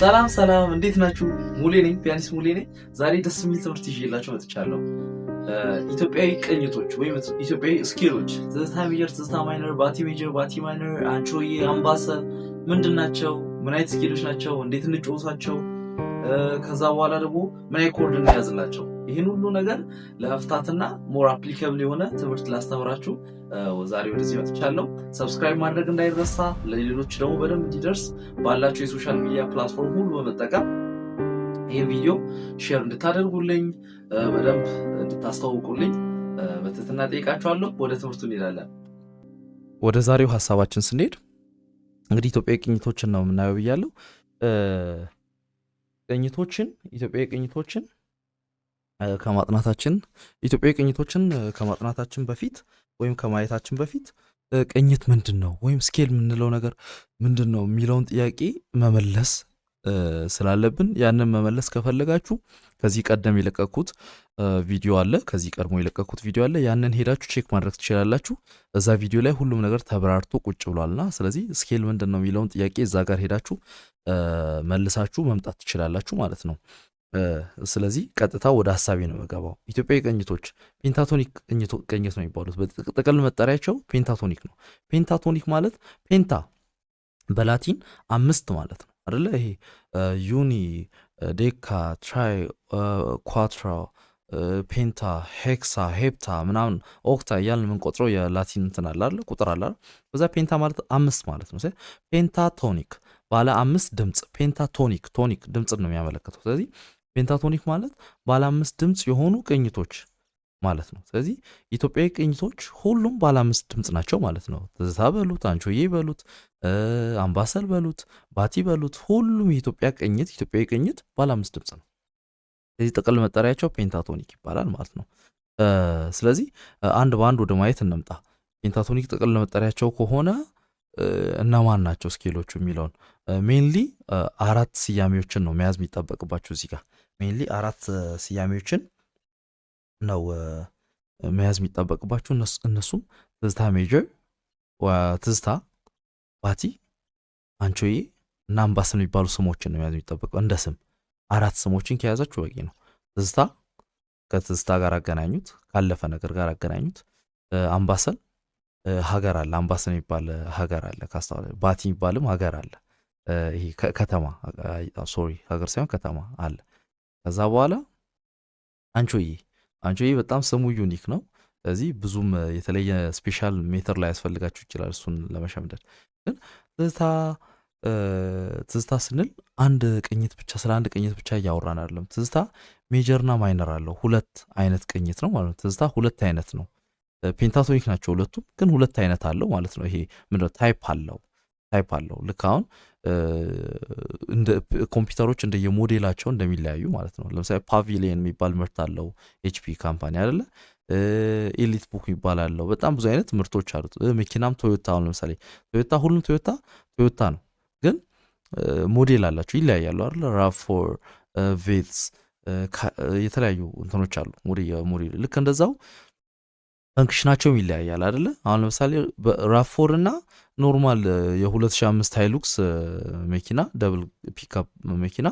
ሰላም እንዴት ናችሁ? ሙሌ ነኝ፣ ፒያኒስት ሙሌ ነኝ። ዛሬ ደስ የሚል ትምህርት ይዤላችሁ መጥቻለሁ። ኢትዮጵያዊ ቅኝቶች ወይም ኢትዮጵያዊ ስኬሎች ትዝታ ሜጀር፣ ትዝታ ማይነር፣ ባቲ ሜጀር፣ ባቲ ማይነር፣ አንቾዬ፣ አምባሰል ምንድን ናቸው? ምን አይነት ስኬሎች ናቸው? እንዴት እንጫወታቸው? ከዛ በኋላ ደግሞ ምን አይነት ኮርድ እንያዝላቸው? ይህን ሁሉ ነገር ለመፍታትና ሞር አፕሊካብል የሆነ ትምህርት ላስተምራችሁ ዛሬ ወደዚህ መጥቻለሁ። ሰብስክራይብ ማድረግ እንዳይረሳ፣ ለሌሎች ደግሞ በደንብ እንዲደርስ ባላችሁ የሶሻል ሚዲያ ፕላትፎርም ሁሉ በመጠቀም ይህ ቪዲዮ ሼር እንድታደርጉልኝ በደንብ እንድታስተዋውቁልኝ በትህትና ጠይቃችኋለሁ። ወደ ትምህርቱ እንሄዳለን። ወደ ዛሬው ሀሳባችን ስንሄድ እንግዲህ ኢትዮጵያዊ ቅኝቶችን ነው የምናየው ብያለሁ። ኢትዮጵያዊ ቅኝቶችን ከማጥናታችን በፊት ወይም ከማየታችን በፊት ቅኝት ምንድን ነው ወይም ስኬል የምንለው ነገር ምንድን ነው የሚለውን ጥያቄ መመለስ ስላለብን ያንን መመለስ ከፈለጋችሁ ከዚህ ቀደም የለቀኩት ቪዲዮ አለ፣ ያንን ሄዳችሁ ቼክ ማድረግ ትችላላችሁ። እዛ ቪዲዮ ላይ ሁሉም ነገር ተብራርቶ ቁጭ ብሏልና ስለዚህ ስኬል ምንድን ነው የሚለውን ጥያቄ እዛ ጋር ሄዳችሁ መልሳችሁ መምጣት ትችላላችሁ ማለት ነው። ስለዚህ ቀጥታ ወደ ሀሳቤ ነው የምገባው። ኢትዮጵያዊ ቅኝቶች ፔንታቶኒክ ቅኝት ነው የሚባሉት። በጥቅል መጠሪያቸው ፔንታቶኒክ ነው። ፔንታቶኒክ ማለት ፔንታ በላቲን አምስት ማለት ነው አይደለ? ይሄ ዩኒ፣ ዴካ፣ ትራይ፣ ኳትራ፣ ፔንታ፣ ሄክሳ፣ ሄፕታ ምናምን ኦክታ እያልን የምንቆጥረው የላቲን እንትን አለ አይደለ? ቁጥር አለ። በዛ ፔንታ ማለት አምስት ማለት ነው። ፔንታቶኒክ ባለ አምስት ድምፅ፣ ፔንታቶኒክ ቶኒክ ድምፅን ነው የሚያመለክተው። ስለዚህ ፔንታቶኒክ ማለት ባለ አምስት ድምፅ የሆኑ ቅኝቶች ማለት ነው። ስለዚህ ኢትዮጵያዊ ቅኝቶች ሁሉም ባለ አምስት ድምፅ ናቸው ማለት ነው። ትዝታ በሉት፣ አንቾዬ በሉት፣ አምባሰል በሉት፣ ባቲ በሉት፣ ሁሉም ኢትዮጵያዊ ቅኝት ባለ አምስት ድምፅ ነው። ስለዚህ ጥቅል መጠሪያቸው ፔንታቶኒክ ይባላል ማለት ነው። ስለዚህ አንድ በአንድ ወደ ማየት እንምጣ። ፔንታቶኒክ ጥቅል መጠሪያቸው ከሆነ እነማን ናቸው ስኬሎቹ የሚለውን ሜንሊ አራት ስያሜዎችን ነው መያዝ የሚጠበቅባችሁ። እዚህ ጋር ሜንሊ አራት ስያሜዎችን ነው መያዝ የሚጠበቅባችሁ። እነሱም ትዝታ ሜጀር፣ ትዝታ፣ ባቲ፣ አንቾዬ እና አምባሰል የሚባሉ ስሞችን ነው መያዝ የሚጠበቀው። እንደ ስም አራት ስሞችን ከያዛችሁ በቂ ነው። ትዝታ ከትዝታ ጋር አገናኙት፣ ካለፈ ነገር ጋር አገናኙት። አምባሰል ሀገር አለ፣ አምባሰል የሚባል ሀገር አለ። ባቲ የሚባልም ሀገር አለ። ይሄ ከተማ ሀገር ሳይሆን ከተማ አለ። ከዛ በኋላ አንቾዬ በጣም ስሙ ዩኒክ ነው። ስለዚህ ብዙም የተለየ ስፔሻል ሜተር ላይ ያስፈልጋችሁ ይችላል እሱን ለመሸምደድ። ግን ትዝታ ስንል ስለ አንድ ቅኝት ብቻ እያወራን አይደለም። ትዝታ ሜጀርና ማይነር አለው። ሁለት አይነት ቅኝት ነው ማለት ነው። ትዝታ ሁለት አይነት ነው። ፔንታቶኒክ ናቸው ሁለቱም፣ ግን ሁለት አይነት አለው ማለት ነው። ይሄ ምንድነው? ታይፕ አለው። ልክ አሁን እንደ ኮምፒውተሮች እንደየሞዴላቸው እንደሚለያዩ ማለት ነው። ለምሳሌ ፓቪሊየን የሚባል ምርት አለው ኤችፒ ካምፓኒ አይደለ? ኤሊት ቡክ የሚባል አለው። በጣም ብዙ አይነት ምርቶች አሉት። መኪናም ቶዮታ፣ አሁን ለምሳሌ ሁሉም ቶዮታ ነው፣ ግን ሞዴል አላቸው፣ ይለያያሉ አይደለ? ራፎር፣ ቬትስ የተለያዩ እንትኖች አሉ ሞዴል። ልክ እንደዛው ፈንክሽናቸውም ይለያያል አይደለ? አሁን ለምሳሌ ራፎር እና ኖርማል የ2005 ሃይሉክስ መኪና ደብል ፒክአፕ መኪና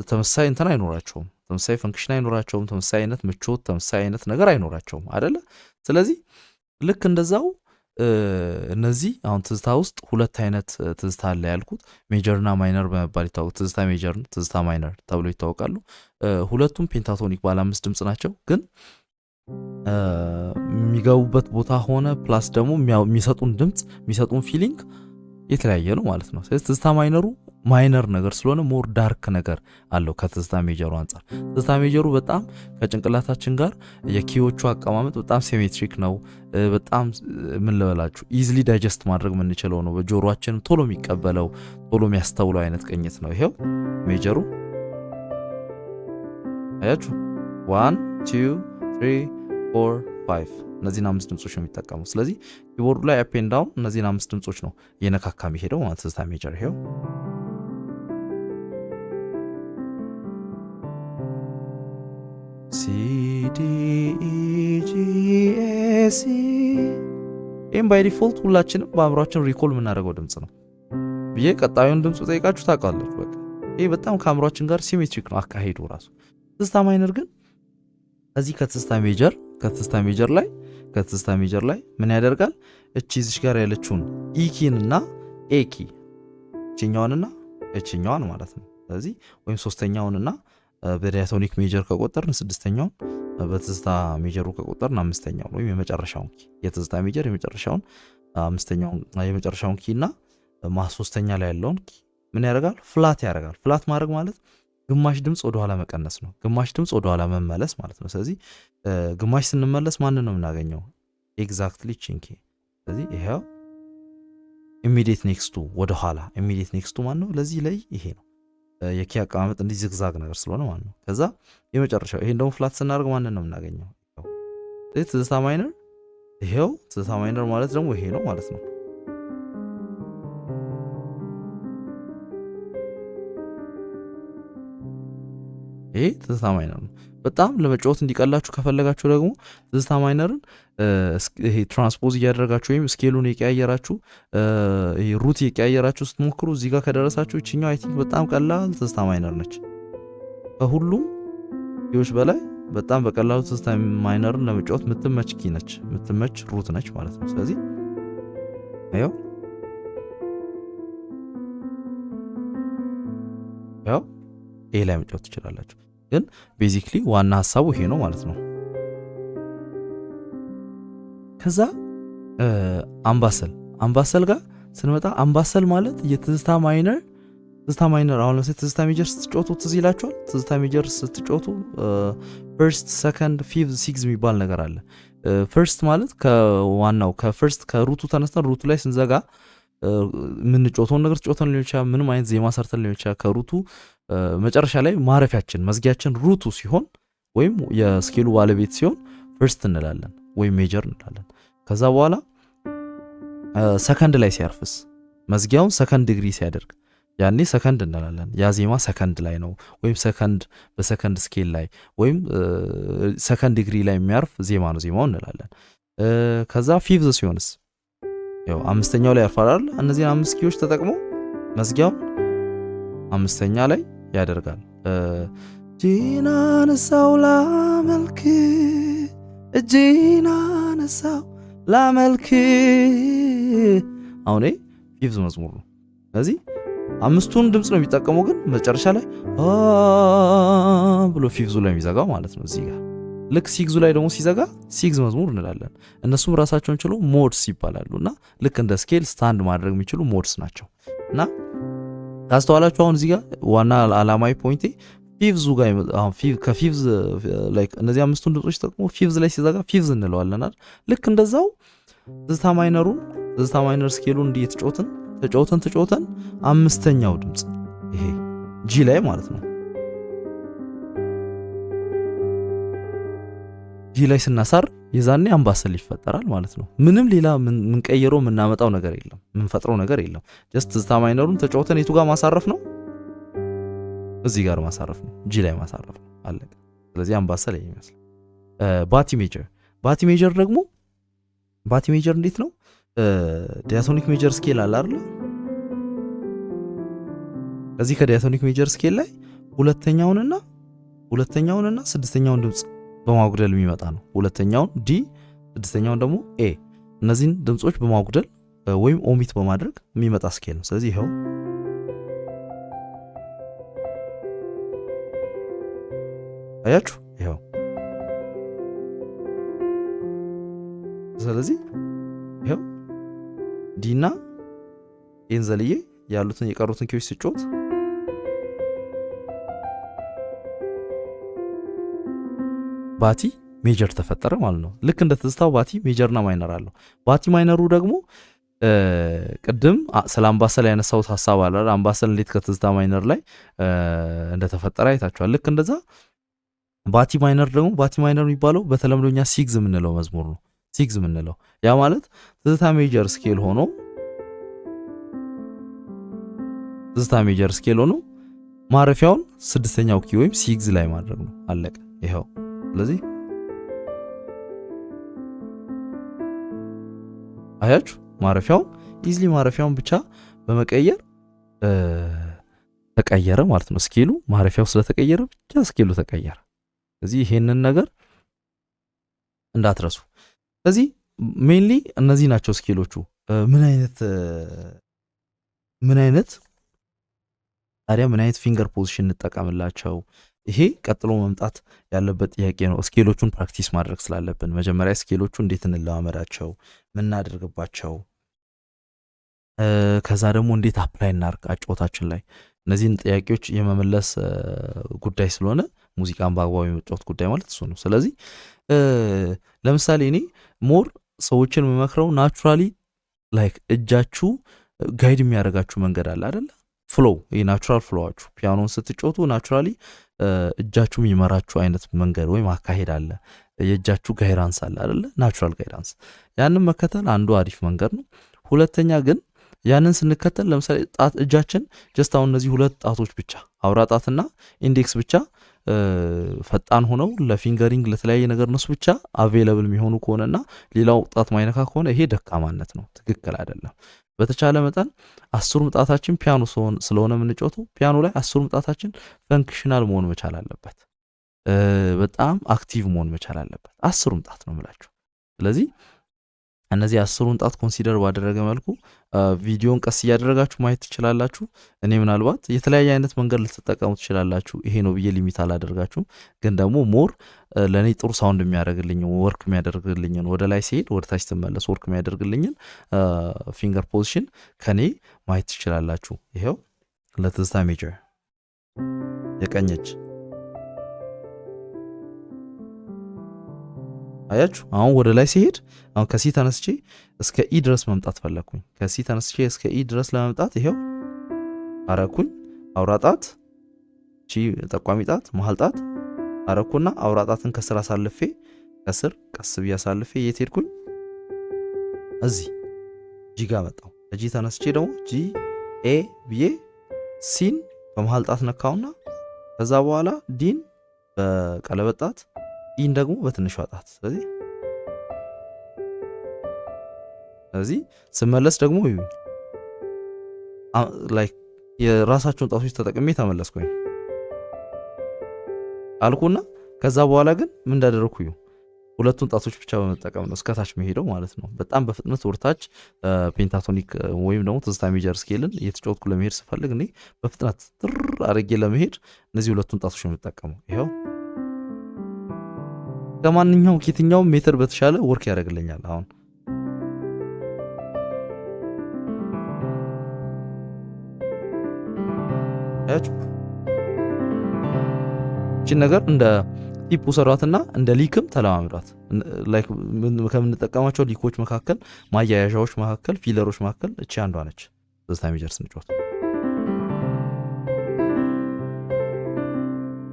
ተመሳሳይ እንትን አይኖራቸውም፣ ተመሳሳይ ፈንክሽን አይኖራቸውም፣ ተመሳሳይ አይነት ምቾት፣ ተመሳሳይ አይነት ነገር አይኖራቸውም አይደለ? ስለዚህ ልክ እንደዛው እነዚህ አሁን ትዝታ ውስጥ ሁለት አይነት ትዝታ አለ ያልኩት ሜጀርና ማይነር በመባል ይታወቃሉ። ትዝታ ሜጀር፣ ትዝታ ማይነር ተብሎ ይታወቃሉ። ሁለቱም ፔንታቶኒክ ባለ አምስት ድምፅ ናቸው፣ ግን የሚገቡበት ቦታ ሆነ ፕላስ ደግሞ የሚሰጡን ድምፅ የሚሰጡን ፊሊንግ የተለያየ ነው ማለት ነው። ስለዚህ ትዝታ ማይነሩ ማይነር ነገር ስለሆነ ሞር ዳርክ ነገር አለው ከትዝታ ሜጀሩ አንጻር። ትዝታ ሜጀሩ በጣም ከጭንቅላታችን ጋር የኪዎቹ አቀማመጥ በጣም ሴሜትሪክ ነው። በጣም ምን ልበላችሁ ኢዝሊ ዳይጀስት ማድረግ የምንችለው ነው። በጆሮአችንም ቶሎ የሚቀበለው ቶሎ የሚያስተውለው አይነት ቅኝት ነው። ይሄው ሜጀሩ አያችሁ 1 2 3 4 5 እነዚህን አምስት ድምጾች ነው የሚጠቀሙ። ስለዚህ ኪቦርዱ ላይ አፕ ኤንድ ዳውን እነዚህን አምስት ድምጾች ነው እየነካካ የሚሄደው ማለት ትዝታ ሜጀር። ይሄው ሲ ዲ ኢ ጂ ኤ ሲ። ይህም ባይ ዲፎልት ሁላችንም በአእምሯችን ሪኮል የምናደርገው ድምፅ ነው ብዬ ቀጣዩን ድምፅ ጠይቃችሁ ታውቃላችሁ። በቃ ይሄ በጣም ከአእምሯችን ጋር ሲሜትሪክ ነው አካሄዱ ራሱ። ትዝታ ማይነር ግን ከዚህ ከትዝታ ሜጀር ላይ ምን ያደርጋል? እቺ እዚሽ ጋር ያለችውን ኢኪን እና ኤኪ እችኛዋንና እችኛዋን ማለት ነው። ስለዚህ ወይም ሶስተኛውንና በዲያቶኒክ ሜጀር ከቆጠርን ስድስተኛውን በትዝታ ሜጀሩ ከቆጠርን አምስተኛውን ወይም የመጨረሻውን ኪ የትዝታ ሜጀር የመጨረሻውን ኪ እና ሶስተኛ ላይ ያለውን ኪ ምን ያደርጋል? ፍላት ያደርጋል። ፍላት ማድረግ ማለት ግማሽ ድምፅ ወደኋላ መቀነስ ነው። ግማሽ ድምፅ ወደኋላ መመለስ ማለት ነው። ስለዚህ ግማሽ ስንመለስ ማንን ነው የምናገኘው? ኤግዛክትሊ ቺንኪ። ስለዚህ ይሄው ኢሚዲየት ኔክስቱ ወደኋላ ኢሚዲየት ኔክስቱ ማን ነው? ለዚህ ላይ ይሄ ነው። የኪ አቀማመጥ እንዲህ ዝግዛግ ነገር ስለሆነ ማለት ነው። ከዛ የመጨረሻው ይሄን ደግሞ ፍላት ስናደርግ ማንን ነው የምናገኘው? ትዝታ ማይነር። ይሄው ትዝታ ማይነር ማለት ደግሞ ይሄ ነው ማለት ነው። ይሄ ትዝታ ማይነር ነው። በጣም ለመጫወት እንዲቀላችሁ ከፈለጋችሁ ደግሞ ትዝታ ማይነርን ይሄ ትራንስፖዝ እያደረጋችሁ ወይም ስኬሉን የቀያየራችሁ ሩት የቀያየራችሁ ስትሞክሩ እዚህ ጋር ከደረሳችሁ ይችኛው አይ ቲንክ በጣም ቀላል ትዝታ ማይነር ነች። ከሁሉም ኪዎች በላይ በጣም በቀላሉ ትዝታ ማይነርን ለመጫወት ምትመች ኪ ነች፣ ምትመች ሩት ነች ማለት ነው። ስለዚህ ያው ይሄ ላይ መጫወት ትችላላችሁ። ግን ቤዚክሊ ዋና ሀሳቡ ይሄ ነው ማለት ነው። ከዛ አምባሰል ጋር ስንመጣ አምባሰል ማለት የትዝታ ማይነር አሁን ለምሳሌ ትዝታ ሜጀር ስትጫወቱ ትዝ ይላችኋል። ትዝታ ሜጀር ስትጫወቱ ፈርስት፣ ሰከንድ፣ ፊፍዝ፣ ሲክዝ የሚባል ነገር አለ። ፈርስት ማለት ከዋናው ከፈርስት ከሩቱ ተነስተን ሩቱ ላይ ስንዘጋ የምንጫወተውን ነገር ጫወተን ሊሆን ይችላል። ምንም አይነት ዜማ ሰርተን ሊሆን ይችላል። ከሩቱ መጨረሻ ላይ ማረፊያችን መዝጊያችን ሩቱ ሲሆን ወይም የስኬሉ ባለቤት ሲሆን ፈርስት እንላለን ወይም ሜጀር እንላለን። ከዛ በኋላ ሰከንድ ላይ ሲያርፍስ መዝጊያውን ሰከንድ ዲግሪ ሲያደርግ ያኔ ሰከንድ እንላለን። ያ ዜማ ሰከንድ ላይ ነው ወይም ሰከንድ በሰከንድ ስኬል ላይ ወይም ሰከንድ ዲግሪ ላይ የሚያርፍ ዜማ ነው ዜማው እንላለን። ከዛ ፊፍዝ ሲሆንስ ያው አምስተኛው ላይ ያርፋል። እነዚህን አምስት ኪዎች ተጠቅሞ መዝጊያውን አምስተኛ ላይ ያደርጋል። እጄን አነሳው ላመልክ፣ እጄን አነሳው ላመልክ። አሁን ፊፍዝ መዝሙር ነው። ስለዚህ አምስቱን ድምፅ ነው የሚጠቀመው፣ ግን መጨረሻ ላይ ብሎ ፊፍዙ ላይ የሚዘጋው ማለት ነው። እዚህ ጋር ልክ ሲግዙ ላይ ደግሞ ሲዘጋ ሲግዝ መዝሙር እንላለን። እነሱም ራሳቸውን ችሎ ሞድስ ይባላሉ እና ልክ እንደ ስኬል ስታንድ ማድረግ የሚችሉ ሞድስ ናቸው። እና ካስተዋላችሁ አሁን እዚህ ጋር ዋና አላማዊ ፖይንቴ ፊፍዙ ጋር ከፊፍዝ ላይክ እነዚህ አምስቱን ድምጾች ተጠቅሞ ፊፍዝ ላይ ሲዘጋ ፊፍዝ እንለዋለን። ልክ እንደዛው ትዝታ ማይነር ስኬሉን እንዲህ ተጫውተን አምስተኛው ድምፅ ይሄ ጂ ላይ ማለት ነው ጂ ላይ ስናሳር የዛኔ አምባሰል ይፈጠራል ማለት ነው። ምንም ሌላ ምንቀየረው የምናመጣው ነገር የለም፣ ምንፈጥረው ነገር የለም። ጀስት ትዝታ ማይነሩን ተጫውተን የቱ ጋር ማሳረፍ ነው? እዚህ ጋር ማሳረፍ ነው፣ ጂ ላይ ማሳረፍ ነው፣ አለቀ። ስለዚህ አምባሰል ይመስላል። ባቲ ሜጀር ደግሞ ባቲ ሜጀር እንዴት ነው? ዲያቶኒክ ሜጀር ስኬል አለ አይደል? ከዚህ ከዲያቶኒክ ሜጀር ስኬል ላይ ሁለተኛውንና ስድስተኛውን ድምፅ በማጉደል የሚመጣ ነው። ሁለተኛውን ዲ፣ ስድስተኛውን ደግሞ ኤ። እነዚህን ድምጾች በማጉደል ወይም ኦሚት በማድረግ የሚመጣ ስኬል ነው። ስለዚህ ይኸው አያችሁ፣ ይኸው። ስለዚህ ይኸው ዲና ኤን ዘልዬ የቀሩትን ኪዎች ስጮት ባቲ ሜጀር ተፈጠረ ማለት ነው። ልክ እንደ ትዝታው ባቲ ሜጀርና ማይነር አለው። ባቲ ማይነሩ ደግሞ ቅድም ስለ አምባሰል ያነሳሁት ሀሳብ አለ። አምባሰል እንዴት ከትዝታ ማይነር ላይ እንደተፈጠረ አይታችኋል። ልክ እንደዛ ባቲ ማይነር ደግሞ ባቲ ማይነር የሚባለው በተለምዶኛ ሲግዝ የምንለው መዝሙር ነው። ሲግዝ የምንለው ያ ማለት ትዝታ ሜጀር ስኬል ሆኖ ማረፊያውን ስድስተኛው ኪ ወይም ሲግዝ ላይ ማድረግ ነው። አለቀ። ይኸው። ስለዚህ አያችሁ ማረፊያውን ኢዝሊ ማረፊያውን ብቻ በመቀየር ተቀየረ ማለት ነው። ስኬሉ ማረፊያው ስለተቀየረ ብቻ ስኬሉ ተቀየረ። ስለዚህ ይሄንን ነገር እንዳትረሱ። ስለዚህ ሜንሊ እነዚህ ናቸው ስኬሎቹ። ምን አይነት ታዲያ ምን አይነት ፊንገር ፖዚሽን እንጠቀምላቸው? ይሄ ቀጥሎ መምጣት ያለበት ጥያቄ ነው። ስኬሎቹን ፕራክቲስ ማድረግ ስላለብን መጀመሪያ ስኬሎቹ እንዴት እንለማመዳቸው፣ ምናደርግባቸው፣ ከዛ ደግሞ እንዴት አፕላይ እናርግ አጫወታችን ላይ። እነዚህን ጥያቄዎች የመመለስ ጉዳይ ስለሆነ ሙዚቃን በአግባቡ የመጫወት ጉዳይ ማለት እሱ ነው። ስለዚህ ለምሳሌ እኔ ሞር ሰዎችን የምመክረው ናቹራሊ ላይክ እጃችሁ ጋይድ የሚያደርጋችሁ መንገድ አለ አይደለ? ፍሎው ይህ ናቹራል ፍሎዋችሁ ፒያኖን ስትጫወቱ ናቹራሊ እጃችሁ የሚመራችሁ አይነት መንገድ ወይም አካሄድ አለ። የእጃችሁ ጋይዳንስ አለ አይደለ? ናቹራል ጋይዳንስ። ያንን መከተል አንዱ አሪፍ መንገድ ነው። ሁለተኛ ግን ያንን ስንከተል ለምሳሌ ጣት እጃችን ጀስት አሁን እነዚህ ሁለት ጣቶች ብቻ አውራ ጣትና ኢንዴክስ ብቻ ፈጣን ሆነው ለፊንገሪንግ ለተለያየ ነገር እነሱ ብቻ አቬለብል የሚሆኑ ከሆነና ሌላው ጣት ማይነካ ከሆነ ይሄ ደካማነት ነው፣ ትክክል አይደለም። በተቻለ መጠን 10ሩም ጣታችን ፒያኖ ስለሆነ የምንጫወተው ፒያኖ ላይ 10ሩም ጣታችን ፈንክሽናል መሆን መቻል አለበት፣ በጣም አክቲቭ መሆን መቻል አለበት። 10ሩም ጣት ነው የምላችሁ። ስለዚህ እነዚህ 10ሩን ጣት ኮንሲደር ባደረገ መልኩ ቪዲዮን ቀስ እያደረጋችሁ ማየት ትችላላችሁ። እኔ ምናልባት የተለያየ አይነት መንገድ ልትጠቀሙ ትችላላችሁ። ይሄ ነው ብዬ ሊሚት አላደርጋችሁም። ግን ደግሞ ሞር ለእኔ ጥሩ ሳውንድ የሚያደርግልኝ ወርክ የሚያደርግልኝን ወደ ላይ ሲሄድ ወደ ታች ስትመለስ ወርክ የሚያደርግልኝን ፊንገር ፖዚሽን ከኔ ማየት ትችላላችሁ። ይሄው ለትዝታ ሜጀር የቀኝ እጅ አያችሁ። አሁን ወደ ላይ ሲሄድ አሁን ከሲ ተነስቼ እስከ ኢ ድረስ መምጣት ፈለግኩኝ። ከሲ ተነስቼ እስከ ኢ ድረስ ለመምጣት ይሄው አረኩኝ። አውራ ጣት ቺ ጠቋሚ ጣት መሀል ጣት አረኩና አውራ ጣትን ከስር አሳልፌ ከስር ቀስ ብዬ አሳልፌ የት ሄድኩኝ? እዚህ ጂ ጋር መጣሁ። እጂ ተነስቼ ደግሞ ጂ ኤ ብዬ ሲን በመሀል ጣት ነካውና ከዛ በኋላ ዲን በቀለበት ጣት ኢን ደግሞ በትንሿ ጣት። ስለዚህ ስመለስ ደግሞ ይሁን ላይክ የራሳቸውን ጣቶች ተጠቅሜ ተመለስኩኝ አልኩና ከዛ በኋላ ግን ምን እንዳደረኩ ይሁን ሁለቱን ጣቶች ብቻ በመጠቀም ነው እስከታች መሄደው ማለት ነው። በጣም በፍጥነት ወርታች ፔንታቶኒክ ወይም ደግሞ ትዝታ ሜጀር ስኬልን እየተጫወትኩ ለመሄድ ስፈልግ እኔ በፍጥነት ትር አድርጌ ለመሄድ እነዚህ ሁለቱን ጣቶች ነው የምጠቀመው። ይኸው ከማንኛውም ከየትኛውም ሜትር በተሻለ ወርክ ያደርግልኛል። አሁን ያችሁ እቺን ነገር እንደ ቲፕ ሰሯትና እንደ ሊክም ተለማምዷት። ላይክ ከምንጠቀማቸው ሊኮች መካከል ማያያዣዎች መካከል ፊለሮች መካከል እቺ አንዷ ነች። ትዝታ ሜጀር ስንጫወት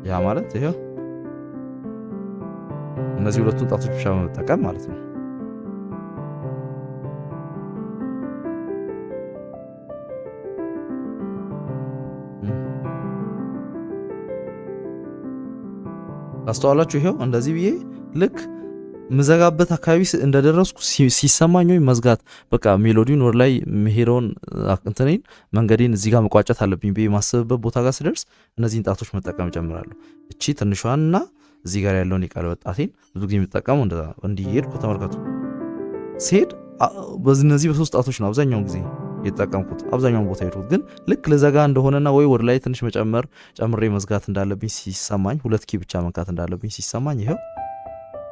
ያ ማለት ይሄ እነዚህ ሁለቱን ጣቶች ብቻ በመጠቀም ማለት ነው። አስተዋላችሁ? ይሄው እንደዚህ ብዬ ልክ ምዘጋበት አካባቢ እንደደረስኩ ሲሰማኝ ወይ መዝጋት በቃ ሜሎዲውን ወደ ላይ መሄደውን እንትኔን መንገዴን እዚህ ጋር መቋጨት አለብኝ ብዬ ማስብበት ቦታ ጋር ስደርስ እነዚህን ጣቶች መጠቀም ጀምራለሁ። እቺ ትንሿንና እዚህ ጋር ያለውን የቀለበት ጣቴን ብዙ ጊዜ የምጠቀመው እንዲሄድኩ ተመልከቱ። ሲሄድ እነዚህ በሶስት ጣቶች ነው አብዛኛውን ጊዜ የተጠቀምኩት፣ አብዛኛውን ቦታ ሄድኩት። ግን ልክ ለዘጋ እንደሆነና ወይ ወደ ላይ ትንሽ ጨምሬ መዝጋት እንዳለብኝ ሲሰማኝ፣ ሁለት ኪ ብቻ መንካት እንዳለብኝ ሲሰማኝ ይኸው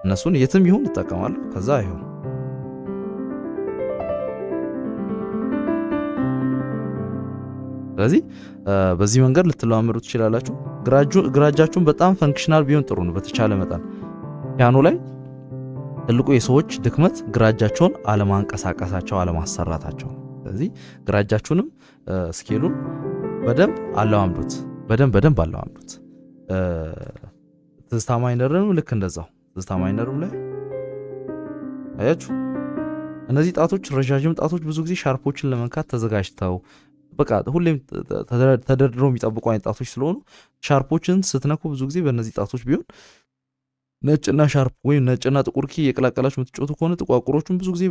እነሱን የትም ይሁን እጠቀማለሁ። ከዛ ይኸው ስለዚህ በዚህ መንገድ ልትለማመዱ ትችላላችሁ። ግራጃችሁን በጣም ፈንክሽናል ቢሆን ጥሩ ነው በተቻለ መጠን። ፒያኖ ላይ ትልቁ የሰዎች ድክመት ግራጃቸውን አለማንቀሳቀሳቸው፣ አለማሰራታቸው። ስለዚህ ግራጃችሁንም ስኬሉን በደንብ አለማምዱት፣ በደንብ አለማምዱት። ትዝታ ማይነርንም ልክ እንደዛው ትዝታ ማይነርም ላይ አያችሁ እነዚህ ጣቶች ረዣዥም ጣቶች ብዙ ጊዜ ሻርፖችን ለመንካት ተዘጋጅተው በቃ ሁሌም ተደርድረው የሚጠብቁ አይነት ጣቶች ስለሆኑ ሻርፖችን ስትነኩ ብዙ ጊዜ በእነዚህ ጣቶች ቢሆን ነጭና ሻርፕ ወይም ነጭና ጥቁር ኪ የቀላቀላችሁ የምትጫወቱ ከሆነ ጥቋቁሮቹን ብዙ ጊዜ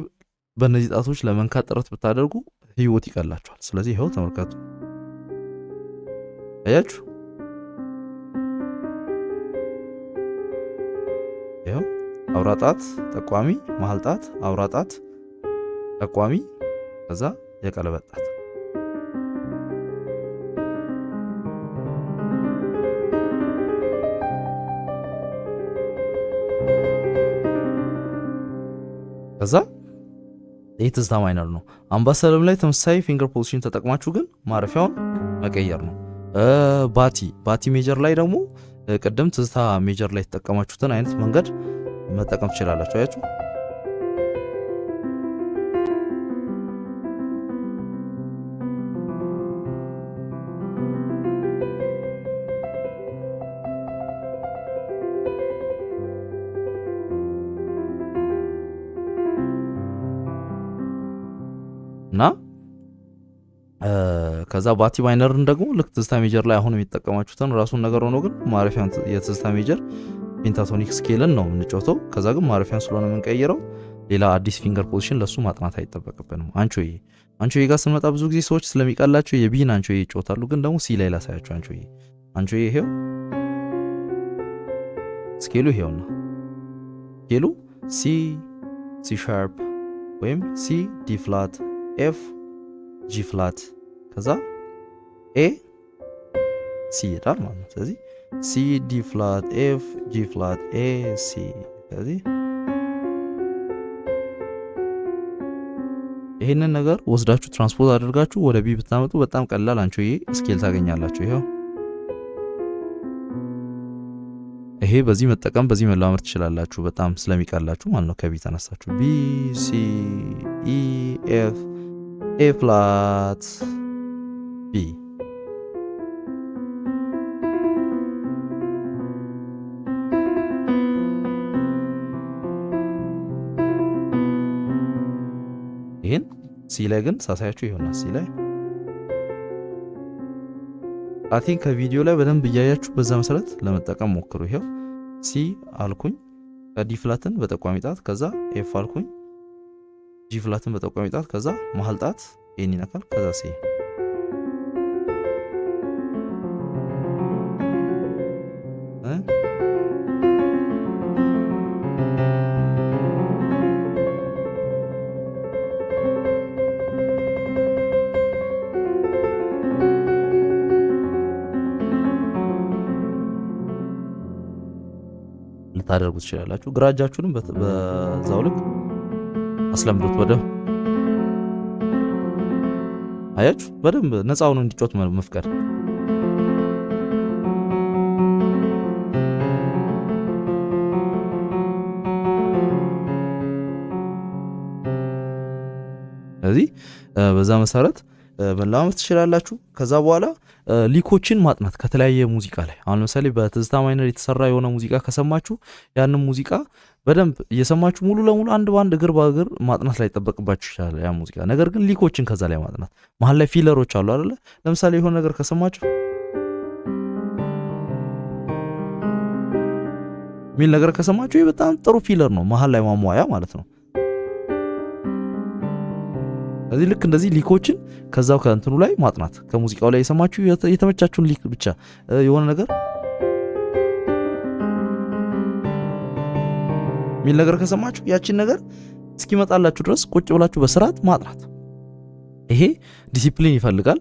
በእነዚህ ጣቶች ለመንካት ጥረት ብታደርጉ ህይወት ይቀላችኋል። ስለዚህ ይኸው ተመልከቱ አያችሁ ይኸው አውራጣት ጠቋሚ መሀል ጣት አውራጣት ጠቋሚ ከዛ የቀለበት ጣት ከዛ ይህ ትዝታ ማይነር ነው። አምባሰልም ላይ ተመሳሳይ ፊንገር ፖዚሽን ተጠቅማችሁ ግን ማረፊያውን መቀየር ነው። ባቲ ሜጀር ላይ ደግሞ ቅድም ትዝታ ሜጀር ላይ የተጠቀማችሁትን አይነት መንገድ መጠቀም ትችላላችሁ። አያችሁ እና ከዛ ባቲ ማይነርን ደግሞ ልክ ትዝታ ሜጀር ላይ አሁን የሚጠቀማችሁትን ራሱን ነገር ሆኖ ግን ማረፊያን የትዝታ ሜጀር ፔንታቶኒክ ስኬልን ነው የምንጮተው። ከዛ ግን ማረፊያን ስለሆነ የምንቀይረው ሌላ አዲስ ፊንገር ፖዚሽን ለሱ ማጥናት አይጠበቅብንም። አንቾዬ ጋር ስንመጣ ብዙ ጊዜ ሰዎች ስለሚቀላቸው የቢን አንቾዬ ይጮታሉ። ግን ደግሞ ሲ ላይ ላሳያቸው። አንቾዬ ይሄው ስኬሉ ይሄውና ስኬሉ ሲ ሻርፕ ወይም ሲ ዲ ፍላት ኤፍ ጂ ፍላት ከዛ ኤ ሲ ይላል ማለት ነው። ስለዚህ ሲ ዲ ፍላት ኤፍ ጂ ፍላት ኤ ሲ። ስለዚህ ይህንን ነገር ወስዳችሁ ትራንስፖርት አድርጋችሁ ወደ ቢ ብታመጡ በጣም ቀላል አንቾዬ ስኬል ታገኛላችሁ። ይሄ በዚህ መጠቀም በዚህ መለማመድ ትችላላችሁ፣ በጣም ስለሚቀላችሁ ማለት ነው። ከቢ ተነሳችሁ ቢ ሲ ኢ ኤፍ ኤ ፍላት ቢ ይህን ሲ ላይ ግን ሳሳያችሁ ይሆናል። ሲ ላይ አቲን ከቪዲዮ ላይ በደንብ እያያችሁ በዛ መሰረት ለመጠቀም ሞክሩ። ይሄው ሲ አልኩኝ ከዲ ፍላትን በጠቋሚ ጣት ከዛ ኤፍ አልኩኝ ጂ ፍላትን በጠቋሚ ጣት ከዛ መሀል ጣት ኤን ይነካል ከዛ ሲ ልታደርጉ ትችላላችሁ። ግራ እጃችሁንም በዛው ልክ አስለምዱት በደንብ አያችሁ፣ በደንብ ነፃውን እንዲጮት መፍቀድ። ስለዚህ በዛ መሰረት መለማመድ ትችላላችሁ። ከዛ በኋላ ሊኮችን ማጥናት ከተለያየ ሙዚቃ ላይ አሁን ለምሳሌ በትዝታ ማይነር የተሰራ የሆነ ሙዚቃ ከሰማችሁ ያንን ሙዚቃ በደንብ እየሰማችሁ ሙሉ ለሙሉ አንድ በአንድ እግር በእግር ማጥናት ላይ ጠበቅባችሁ ይችላል ያ ሙዚቃ። ነገር ግን ሊኮችን ከዛ ላይ ማጥናት መሀል ላይ ፊለሮች አሉ አይደለ? ለምሳሌ የሆነ ነገር ከሰማችሁ ሚል ነገር ከሰማችሁ ይህ በጣም ጥሩ ፊለር ነው፣ መሀል ላይ ማሟያ ማለት ነው። ስለዚህ ልክ እንደዚህ ሊኮችን ከዛው ከእንትኑ ላይ ማጥናት ከሙዚቃው ላይ የሰማችሁ የተመቻችሁን ሊክ ብቻ የሆነ ነገር ሚል ነገር ከሰማችሁ ያችን ነገር እስኪመጣላችሁ ድረስ ቁጭ ብላችሁ በስርዓት ማጥናት። ይሄ ዲሲፕሊን ይፈልጋል።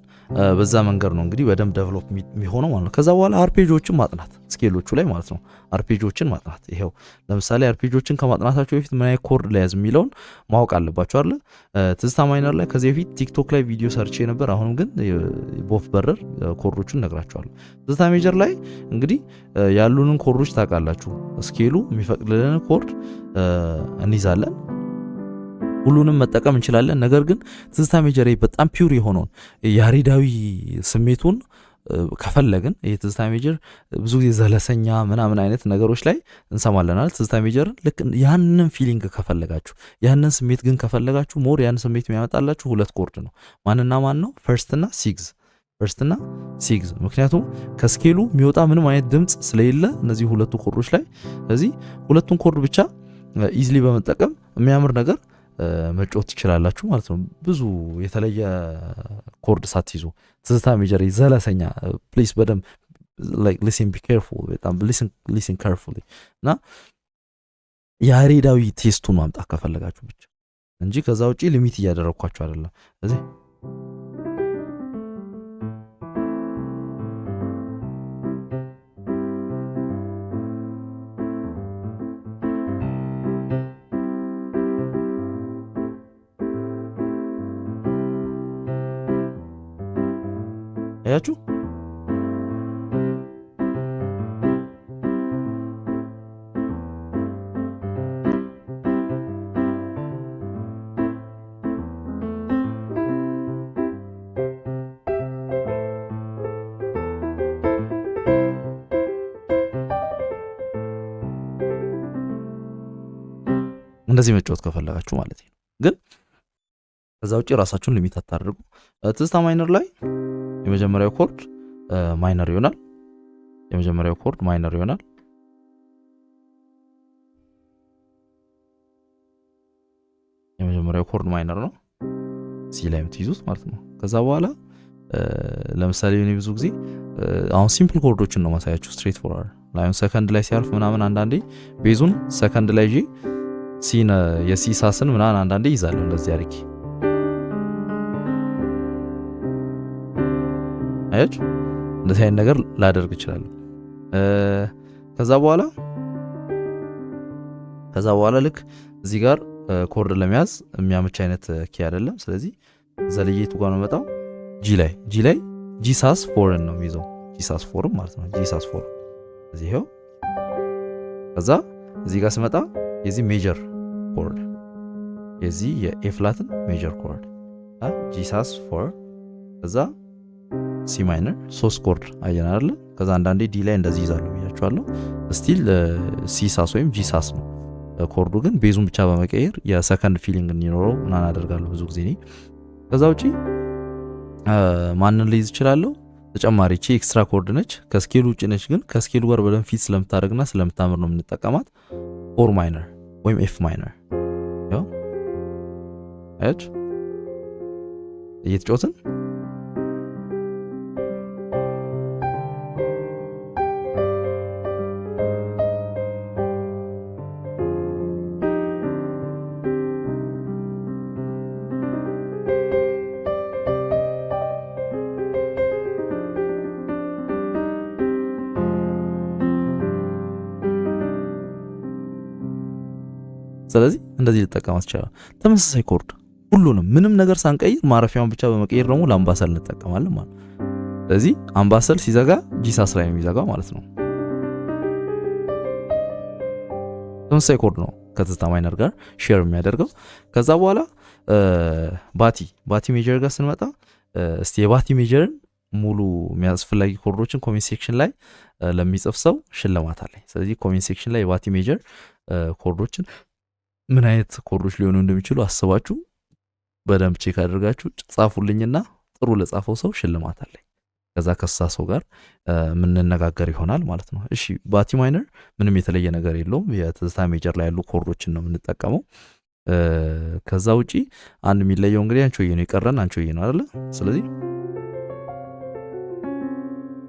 በዛ መንገድ ነው እንግዲህ በደንብ ዴቨሎፕ የሚሆነው ማለት ነው። ከዛ በኋላ አርፔጆችን ማጥናት ስኬሎቹ ላይ ማለት ነው። አርፔጆችን ማጥናት ይሄው ለምሳሌ አርፔጆችን ከማጥናታችሁ በፊት ምን አይነት ኮርድ ለያዝ የሚለውን ማወቅ አለባችሁ አይደል? ትዝታ ማይነር ላይ ከዚህ በፊት ቲክቶክ ላይ ቪዲዮ ሰርቼ ነበር። አሁንም ግን ቦፍ በረር ኮርዶችን እነግራችኋለሁ። ትዝታ ሜጀር ላይ እንግዲህ ያሉንን ኮርዶች ታውቃላችሁ። ስኬሉ የሚፈቅድልን ኮርድ እንይዛለን። ሁሉንም መጠቀም እንችላለን። ነገር ግን ትዝታ ሜጀር በጣም ፒውር የሆነውን ያሬዳዊ ስሜቱን ከፈለግን የትዝታ ሜጀር ብዙ ጊዜ ዘለሰኛ ምናምን አይነት ነገሮች ላይ እንሰማለናል። ትዝታ ሜጀርን ልክ ያንን ፊሊንግ ከፈለጋችሁ ያንን ስሜት ግን ከፈለጋችሁ ሞር ያንን ስሜት የሚያመጣላችሁ ሁለት ኮርድ ነው። ማንና ማን ነው? ፈርስትና ሲግዝ። ምክንያቱም ከስኬሉ የሚወጣ ምንም አይነት ድምፅ ስለሌለ እነዚህ ሁለቱ ኮርዶች ላይ። ስለዚህ ሁለቱን ኮርድ ብቻ ኢዝሊ በመጠቀም የሚያምር ነገር መጫወት ትችላላችሁ ማለት ነው። ብዙ የተለየ ኮርድ ሳትይዙ ትዝታ ሜጀር ዘለሰኛ ፕሊስ በደንብ like listen be careful በጣም listen carefully እና ያሬዳዊ ቴስቱን ማምጣት ከፈለጋችሁ ብቻ እንጂ ከዛ ውጪ ሊሚት እያደረኳችሁ አይደለም። እዚህ አያችሁ እንደዚህ መጫወት ከፈለጋችሁ ማለት ነው። ግን ከዛ ውጪ ራሳችሁን ሊሚት አታድርጉ። ትዝታ ማይነር ላይ የመጀመሪያው ኮርድ ማይነር ይሆናል። የመጀመሪያው ኮርድ ማይነር ይሆናል። የመጀመሪያው ኮርድ ማይነር ነው፣ ሲ ላይ የምትይዙት ማለት ነው። ከዛ በኋላ ለምሳሌ እኔ ብዙ ጊዜ አሁን ሲምፕል ኮርዶችን ነው ማሳያችሁ ስትሬት ፎርዋርድ ላይ ሰከንድ ላይ ሲያርፍ ምናምን አንዳንዴ ቤዙን ሰከንድ ላይ ይዤ ሲን የሲ ሳስን ምናምን አንዳንዴ ይዛለሁ እንደዚህ አድርጌ አያችሁ እንደዚህ አይነት ነገር ላደርግ እችላለሁ። ከዛ በኋላ ልክ እዚህ ጋር ኮርድ ለመያዝ የሚያመች አይነት ኪ አይደለም። ስለዚህ ዘልዬቱ ጋር ነው መጣው ጂ ላይ ጂ ሳስ ፎርን ነው የሚይዘው ጂ ሳስ ፎርም ማለት ነው። ጂ ሳስ ፎር እዚህ ይሄው። ከዛ እዚህ ጋር ስመጣ የዚህ ሜጀር ኮርድ የዚህ የኤ ፍላትን ሜጀር ኮርድ ጂ ሳስ ፎር ከዛ ሲ ማይነር 3 ኮርድ አየን አይደል? ከዛ አንዳንዴ ዲ ላይ እንደዚህ ይዛሉ ብያችኋለሁ። ስቲል ሲ ሳስ ወይም ጂ ሳስ ነው ኮርዱ፣ ግን ቤዙን ብቻ በመቀየር የሰከንድ ፊሊንግ እንዲኖረው ምናምን አደርጋለሁ ብዙ ጊዜ እኔ። ከዛ ውጪ ማንን ልይዝ እችላለሁ? ተጨማሪ እቺ ኤክስትራ ኮርድ ነች፣ ከስኬሉ ውጪ ነች፣ ግን ከስኬሉ ጋር በደንብ ፊት ስለምታደርግና ስለምታምር ነው የምንጠቀማት። ፎር ማይነር ወይም ኤፍ ማይነር ያው አያች እየተጫወትን ስለዚህ እንደዚህ ልጠቀማት ይችላል። ተመሳሳይ ኮርድ ሁሉንም ምንም ነገር ሳንቀይር ማረፊያውን ብቻ በመቀየር ደግሞ ለአምባሰል እንጠቀማለን ማለት። ስለዚህ አምባሰል ሲዘጋ ጂሳስ ላይ ነው የሚዘጋው ማለት ነው። ተመሳሳይ ኮርድ ነው ከትዝታ ማይነር ጋር ሼር የሚያደርገው። ከዛ በኋላ ባቲ ሜጀር ጋር ስንመጣ እስቲ የባቲ ሜጀርን ሙሉ የሚያስፈልጊ ኮርዶችን ኮሜንት ሴክሽን ላይ ለሚጽፍ ሰው ሽልማት አለኝ። ስለዚህ ኮሜንት ሴክሽን ላይ የባቲ ሜጀር ኮርዶችን ምን አይነት ኮርዶች ሊሆኑ እንደሚችሉ አስባችሁ በደንብ ቼክ አድርጋችሁ ጻፉልኝና ጥሩ ለጻፈው ሰው ሽልማት አለኝ። ከዛ ከሳ ሰው ጋር ምንነጋገር ይሆናል ማለት ነው። እሺ ባቲ ማይነር ምንም የተለየ ነገር የለውም። የትዝታ ሜጀር ላይ ያሉ ኮርዶችን ነው የምንጠቀመው። ከዛ ውጪ አንድ የሚለየው እንግዲህ አንቾዬ ነው የቀረን። አንቾዬ ነው አይደለ? ስለዚህ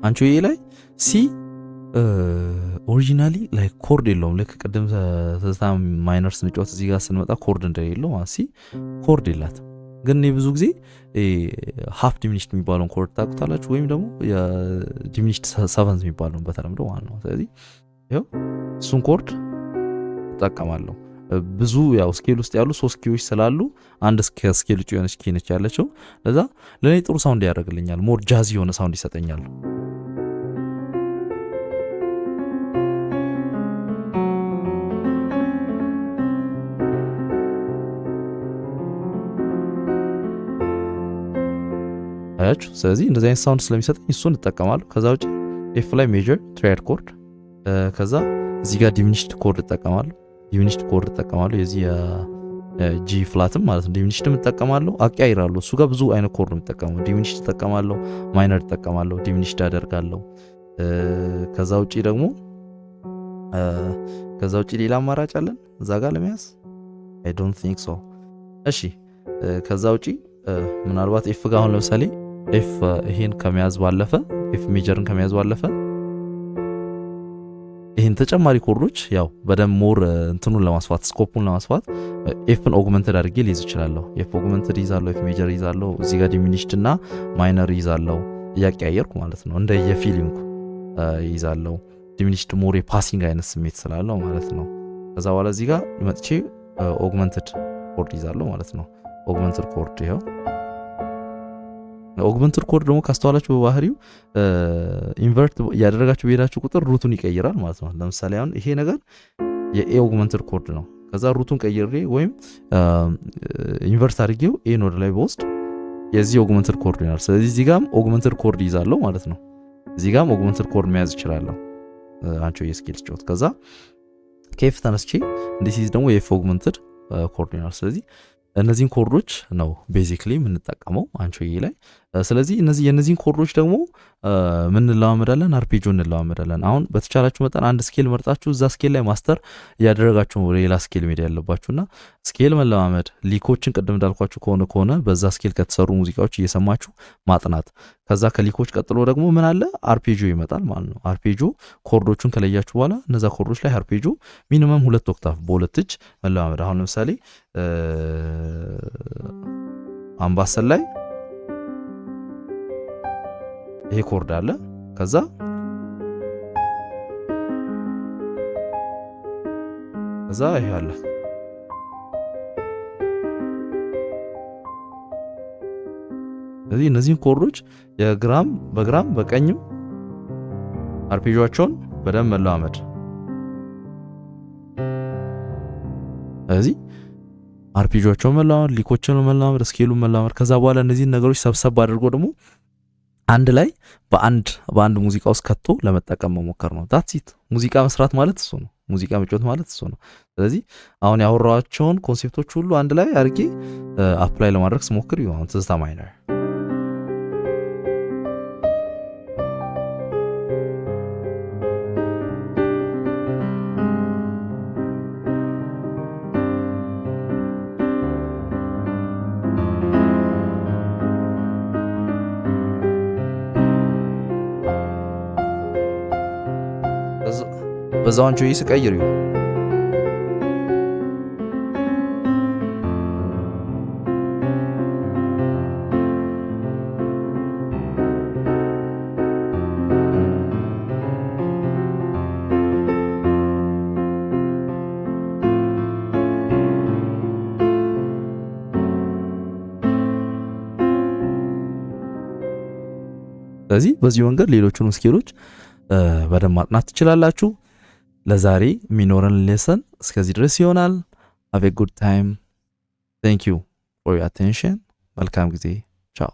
አንቾዬ ላይ ሲ ኦሪጂናሊ ላይ ኮርድ የለውም። ልክ ቅድም ትዝታ ማይነር ስንጫወት እዚህ ጋር ስንመጣ ኮርድ እንደሌለው ሲ ኮርድ የላትም። ግን እኔ ብዙ ጊዜ ሃፍ ዲሚኒሽድ የሚባለውን ኮርድ ታውቁታላችሁ፣ ወይም ደግሞ የዲሚኒሽድ ሰቨንዝ የሚባለውን በተለምዶ ማለት ነው። ስለዚህ ይኸው እሱን ኮርድ እጠቀማለሁ። ብዙ ያው ስኬል ውስጥ ያሉ 3 ኪዎች ስላሉ አንድ ስኬል ውጭ የሆነች ኪ ነች ያለችው። ለዛ ለእኔ ጥሩ ሳውንድ ያደርግልኛል፣ ሞር ጃዚ የሆነ ሳውንድ ይሰጠኛል። አያችሁ። ስለዚህ እንደዚህ አይነት ሳውንድ ስለሚሰጠኝ እሱን እጠቀማለሁ። ከዛ ውጪ ኤፍ ላይ ሜጀር ትራይድ ኮርድ፣ ከዛ እዚህ ጋር ዲሚኒሽድ ኮርድ እጠቀማለሁ። የዚህ ጂ ፍላትም ማለት ነው ዲሚኒሽድም እጠቀማለሁ። አቀያይራለሁ። እሱ ጋር ብዙ አይነት ኮርድ እጠቀማለሁ። ዲሚኒሽድ እጠቀማለሁ፣ ማይነር እጠቀማለሁ፣ ዲሚኒሽድ አደርጋለሁ። ከዛ ውጪ ሌላ አማራጭ አለን እዛ ጋር ለመያዝ? አይ ዶንት ቲንክ ሶ። እሺ ከዛ ውጪ ምናልባት ኤፍ ጋር አሁን ለምሳሌ ኤፍ ይሄን ከመያዝ ባለፈ ኤፍ ሜጀርን ከመያዝ ባለፈ ይሄን ተጨማሪ ኮርዶች ያው በደንብ ሞር እንትኑን ለማስፋት ስኮፑን ለማስፋት ኤፍን ኦግመንትድ አድርጌ ልይዝ እችላለሁ። ኤፍ ኦግመንትድ ይዛለሁ፣ ኤፍ ሜጀር ይዛለሁ፣ እዚህ ጋር ዲሚኒሽድ እና ማይነር ይዛለሁ እያቀያየርኩ ማለት ነው። እንደ የፊሊንጉ ይዛለሁ። ዲሚኒሽድ ሞር የፓሲንግ አይነት ስሜት ስላለው ማለት ነው። ከዛ በኋላ እዚህ ጋር መጥቼ ኦግመንትድ ኮርድ ይዛለሁ ማለት ነው። ኦግመንትድ ኮርድ ይኸው። ኦግመንትድ ኮርድ ደግሞ ካስተዋላችሁ በባህሪው ኢንቨርት ያደረጋችሁ በሄዳችሁ ቁጥር ሩቱን ይቀይራል ማለት ነው። ለምሳሌ አሁን ይሄ ነገር የኤ ኦግመንትድ ኮርድ ነው። ከዛ ሩቱን ቀይሬ ወይም ኢንቨርት አድርጌው ኤን ወደ ላይ በወስድ የዚህ ኦግመንትድ ኮርድ ይሆናል። ስለዚህ እዚህ ጋርም ኦግመንትድ ኮርድ ይዛለሁ ማለት ነው። እዚህ ጋርም ኦግመንትድ ኮርድ መያዝ እችላለሁ አንቾ የስኬል ጫወት። ከዛ ከኤፍ ተነስቼ እንዲህ ሲይዝ ደግሞ የኤፍ ኦግመንትድ ኮርድ ይሆናል። ስለዚህ እነዚህን ኮርዶች ነው ቤዚክሊ የምንጠቀመው አንቾዬ ላይ። ስለዚህ የነዚህን ኮርዶች ደግሞ ምን እንለማመዳለን? አርፔጆ እንለማመዳለን። አሁን በተቻላችሁ መጠን አንድ ስኬል መርጣችሁ እዛ ስኬል ላይ ማስተር እያደረጋችሁ ሌላ ስኬል ሜዳ ያለባችሁና ስኬል መለማመድ፣ ሊኮችን ቅድም እንዳልኳችሁ ከሆነ በዛ ስኬል ከተሰሩ ሙዚቃዎች እየሰማችሁ ማጥናት። ከዛ ከሊኮች ቀጥሎ ደግሞ ምን አለ? አርፔጆ ይመጣል ማለት ነው። አርፔጆ ኮርዶቹን ከለያችሁ በኋላ እነዛ ኮርዶች ላይ አርፔጆ ሚኒመም 2 ኦክታቭ በሁለት እጅ መለማመድ። አሁን ለምሳሌ አምባሰል ላይ ይሄ ኮርድ አለ። ከዛ ይሄ አለ። ስለዚህ እነዚህን ኮርዶች በግራም በቀኝም አርፔጆቻቸውን በደንብ መለማመድ። ስለዚህ አርፔጆቻቸውን መለማመድ፣ ሊኮችን መለማመድ፣ ስኬሉን መለማመድ። ከዛ በኋላ እነዚህን ነገሮች ሰብሰብ አድርጎ ደግሞ አንድ ላይ በአንድ ሙዚቃ ውስጥ ከቶ ለመጠቀም መሞከር ነው። ዳትሲት ሙዚቃ መስራት ማለት እሱ ነው። ሙዚቃ መጫወት ማለት እሱ ነው። ስለዚህ አሁን ያወራቸውን ኮንሴፕቶች ሁሉ አንድ ላይ አድርጌ አፕላይ ለማድረግ ስሞክር ይሆን ትዝታ ማይነር በዛው አንቾዬ ስቀይር ይሁን ስለዚህ በዚህ መንገድ ሌሎቹን ስኬሎች በደንብ ማጥናት ትችላላችሁ። ለዛሬ የሚኖረን ሌሰን እስከዚህ ድረስ ይሆናል። have a good time. thank you for your attention. መልካም ጊዜ። ቻው